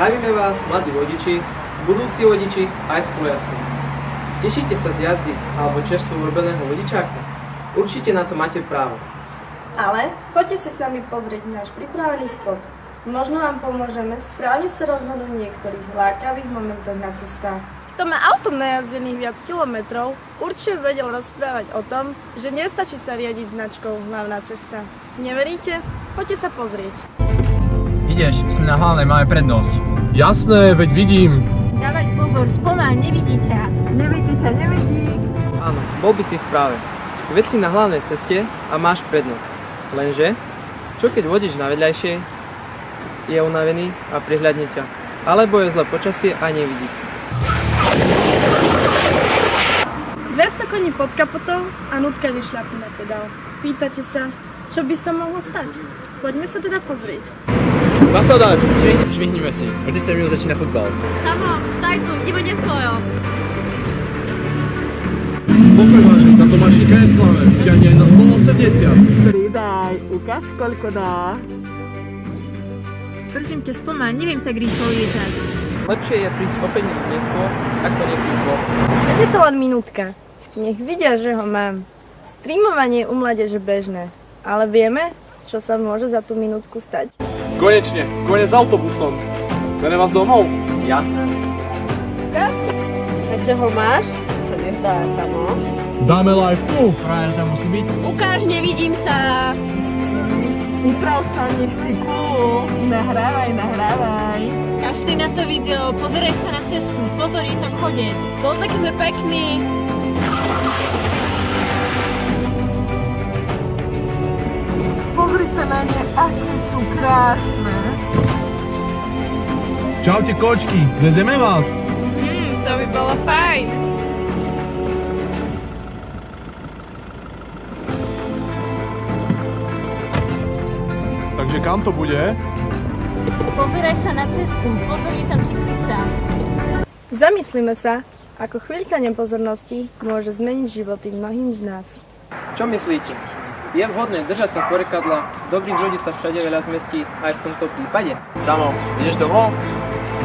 Zdravíme vás, mladí vodiči, budúci vodiči aj spolujazdci. Tešíte sa z jazdy alebo čerstvo urobeného vodičáka? Určite na to máte právo. Ale poďte si s nami pozrieť náš pripravený spot. Možno vám pomôžeme správne sa rozhodnúť v niektorých lákavých momentoch na cestách. Kto má autom najazdených viac kilometrov, určite vedel rozprávať o tom, že nestačí sa riadiť značkou hlavná cesta. Neveríte? Poďte sa pozrieť. Ideš, sme na hlavnej, máme prednosť. Jasné, veď vidím. Dávať pozor, spomal, nevidí ťa. Nevidí. Áno, bol by si v práve. Veď si na hlavnej ceste a máš prednosť. Lenže, čo keď vodič na vedľajšej je unavený a prihľadne ťa? Alebo je zlé počasie a nevidí. 200 koní pod kapotou a nutka nešľapí na pedál. Pýtate sa, čo by sa mohlo stať? Poďme sa teda pozrieť. Nasadať! Švihnime si, o 10 minút začína futbal. Samo, štaj tu, ideme neskoro. Pokoj vážený, táto mašinka je sklave. Ťahne aj na 180. Pridaj, ukáž koľko dá. Prosím ťa, spomal, neviem tak rýchlo lietať. Lepšie je prísť o 5 minút neskôr, ako neprísť vôbec. Je to len minútka. Nech vidia, že ho mám. Streamovanie je u mládeže bežné. Ale vieme, čo sa môže za tú minútku stať. Konečne, konec s autobusom. Bere vás domov? Jasné. Takže ho máš? Sa nezdá samo. Dáme live tu. Práve tam musí byť. Ukáž, nevidím sa. Uprav sa, nech si cool. Nahrávaj. Kaž si na to video, pozeraj sa na cestu. Pozor, je tam chodec. Pozor, sme pekní. Pozri sa na ne, aké sú krásne. Čaute kočky, zvezeme vás. To by bolo fajn. Takže kam to bude? Pozeraj sa na cestu, pozor, je tam cyklista. Zamyslíme sa, ako chvíľka nepozornosti môže zmeniť životy mnohým z nás. Čo myslíte? Je vhodné držať sa porekadla, dobrých ľudí sa všade veľa zmestí aj v tomto prípade? Samo, ideš domov?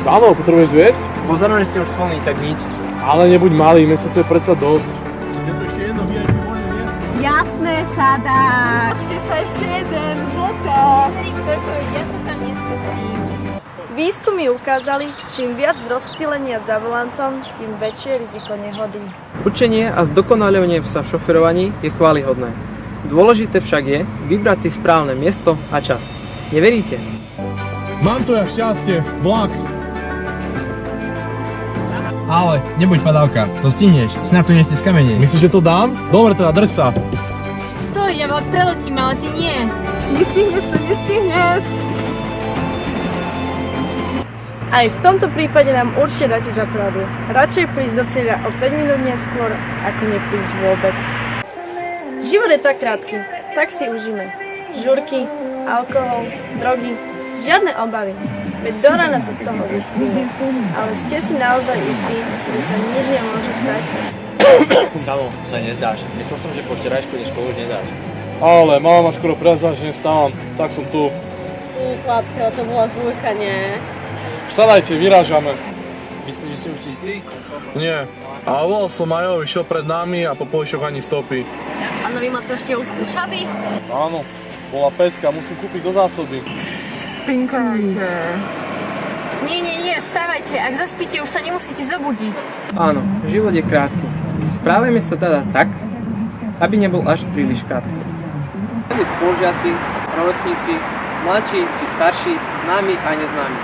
Áno, potrebuješ zviesť? Pozornosť ste už plný, tak nič. Ale nebuď malý, miesto tu je predsa dosť. Je tu ešte jedno VIP voľné miesto. Jasné, sadáš. Počte sa ešte jeden, vlta. Ja sa tam nezmestím. Výskumy ukázali, čím viac rozptýlenia za volantom, tým väčšie riziko nehody. Učenie a zdokonaľovanie sa v šoferovaní je chválihodné. Dôležité však je vybrať si správne miesto a čas. Neveríte? Mám tu ja šťastie, vlak. Ale, nebuď padávka, to stihneš, snad tu neste z kamene. Myslíš, že to dám? Dobre, teda drž sa. Stoj, ja vlak preletím, ale ty nie. Nestihneš. Aj v tomto prípade nám určite dáte za pravdu. Radšej prísť do cieľa o 5 minút neskôr, ako neprísť vôbec. Život je tak krátky, tak si užíme. Žurky, alkohol, drogy, žiadne obavy. Veď do rána sa z toho vyspíme. Ale ste si naozaj istí, že sa nič nemôže stať? Samo, sa nezdáš. Myslel som, že po včerajšku školu už nedáš. Ale mama ma skoro prezvala, že nevstávam, tak som tu. Fú, chlapci, ale to bola žúrka, nie? Vsadajte, vyrážame. Myslíš, že si už čistý? Nie. A volal som Majo, vyšiel pred nami a po polišoch ani stopy. Áno, vy ma to ešte uskúšali? Áno, bola peska, musím kúpiť do zásoby. Spinkajte. Nie, vstávajte, ak zaspíte, už sa nemusíte zobudiť. Áno, život je krátky. Správajme sa teda tak, aby nebol až príliš krátky. Milí spolužiaci, rovesníci, mladší či starší, známi a neznámi.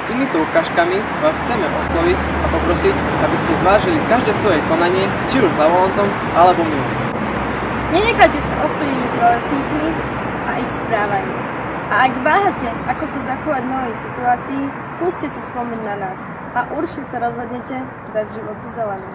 Týmito ukážkami vás chceme osloviť a poprosiť, aby ste zvážili každé svoje konanie, či už za volantom, alebo mimo. Nenechajte sa ovplyvniť rovesníkmi a ich správaním. A ak váhate, ako sa zachovať v novej situácii, skúste si spomenúť na nás a určite sa rozhodnete dať životu zelenú.